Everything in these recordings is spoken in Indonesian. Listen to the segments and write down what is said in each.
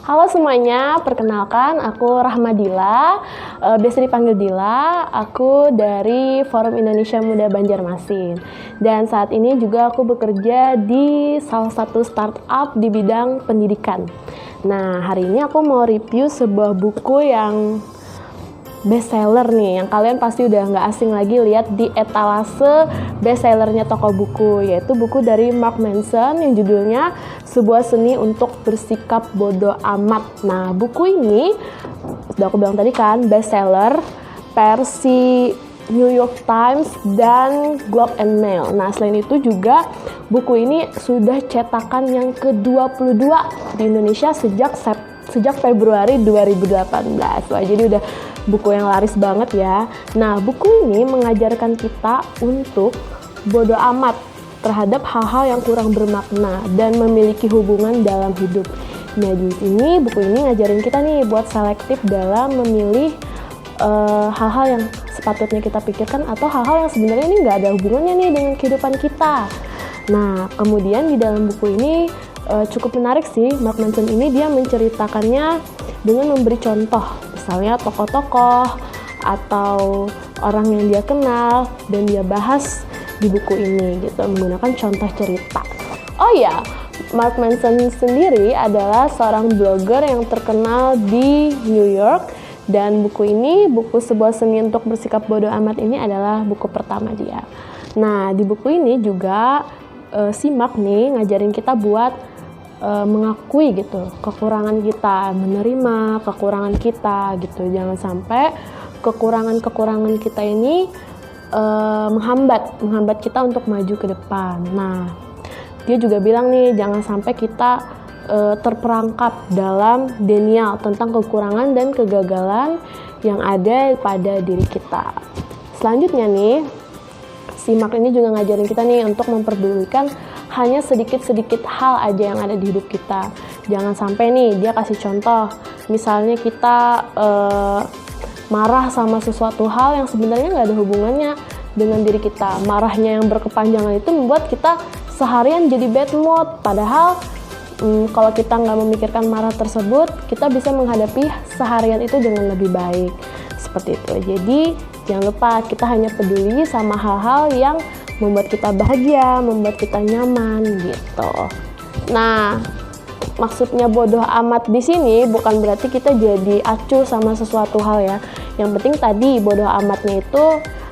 Halo semuanya, perkenalkan aku Rahmadila, biasa dipanggil Dila. Aku dari Forum Indonesia Muda Banjarmasin. Dan saat ini juga aku bekerja di salah satu startup di bidang pendidikan. Nah, hari ini aku mau review sebuah buku yang bestseller nih, yang kalian pasti udah nggak asing lagi lihat di etalase bestsellernya toko buku, yaitu buku dari Mark Manson yang judulnya Sebuah Seni untuk Bersikap Bodoh Amat. Nah, buku ini sudah aku bilang tadi kan bestseller versi New York Times dan Globe and Mail. Nah, selain itu juga buku ini sudah cetakan yang ke-22 di Indonesia sejak Februari 2018. Wah, jadi udah buku yang laris banget ya. Nah, buku ini mengajarkan kita untuk bodo amat terhadap hal-hal yang kurang bermakna dan memiliki hubungan dalam hidup. Nah, di sini buku ini ngajarin kita nih buat selektif dalam memilih hal-hal yang sepatutnya kita pikirkan atau hal-hal yang sebenarnya ini nggak ada hubungannya nih dengan kehidupan kita. Nah, kemudian di dalam buku ini cukup menarik sih. Mark Manson ini dia menceritakannya dengan memberi contoh, misalnya tokoh-tokoh atau orang yang dia kenal dan dia bahas di buku ini gitu, menggunakan contoh cerita. Oh ya, Mark Manson sendiri adalah seorang blogger yang terkenal di New York, dan buku ini, buku Sebuah Seni untuk Bersikap Bodoh Amat ini adalah buku pertama dia. Nah, di buku ini juga si Mark nih ngajarin kita buat mengakui gitu kekurangan kita, menerima kekurangan kita gitu. Jangan sampai kekurangan kita ini menghambat kita untuk maju ke depan. Nah, dia juga bilang nih, jangan sampai kita terperangkap dalam denial tentang kekurangan dan kegagalan yang ada pada diri kita. Selanjutnya nih, si Mark ini juga ngajarin kita nih untuk memperdulikan hanya sedikit-sedikit hal aja yang ada di hidup kita. Jangan sampai nih, dia kasih contoh, misalnya kita marah sama sesuatu hal yang sebenarnya nggak ada hubungannya dengan diri kita. Marahnya yang berkepanjangan itu membuat kita seharian jadi bad mood, padahal kalau kita nggak memikirkan marah tersebut, kita bisa menghadapi seharian itu dengan lebih baik. Seperti itu. Jadi, jangan lupa kita hanya peduli sama hal-hal yang membuat kita bahagia, membuat kita nyaman gitu. Nah, maksudnya bodoh amat di sini bukan berarti kita jadi acuh sama sesuatu hal ya. Yang penting tadi bodoh amatnya itu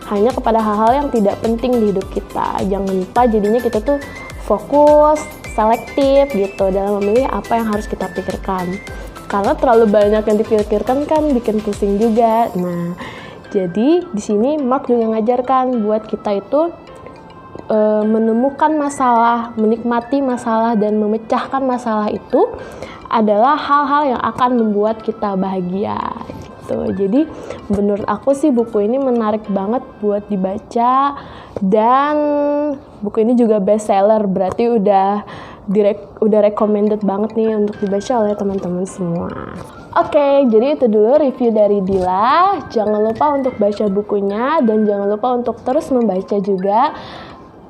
hanya kepada hal-hal yang tidak penting di hidup kita. Jangan lupa jadinya kita tuh fokus, selektif gitu dalam memilih apa yang harus kita pikirkan. Karena terlalu banyak yang dipikirkan kan bikin pusing juga. Nah, jadi di sini Mark juga ngajarkan buat kita itu menemukan masalah, menikmati masalah dan memecahkan masalah itu adalah hal-hal yang akan membuat kita bahagia gitu. Jadi menurut aku sih buku ini menarik banget buat dibaca, dan buku ini juga bestseller, berarti udah recommended banget nih untuk dibaca oleh teman-teman semua. Oke, jadi itu dulu review dari Dila. Jangan lupa untuk baca bukunya dan jangan lupa untuk terus membaca juga.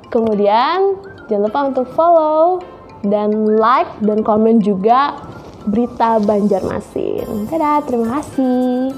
Kemudian jangan lupa untuk follow dan like dan komen juga Berita Banjarmasin. Dadah, terima kasih.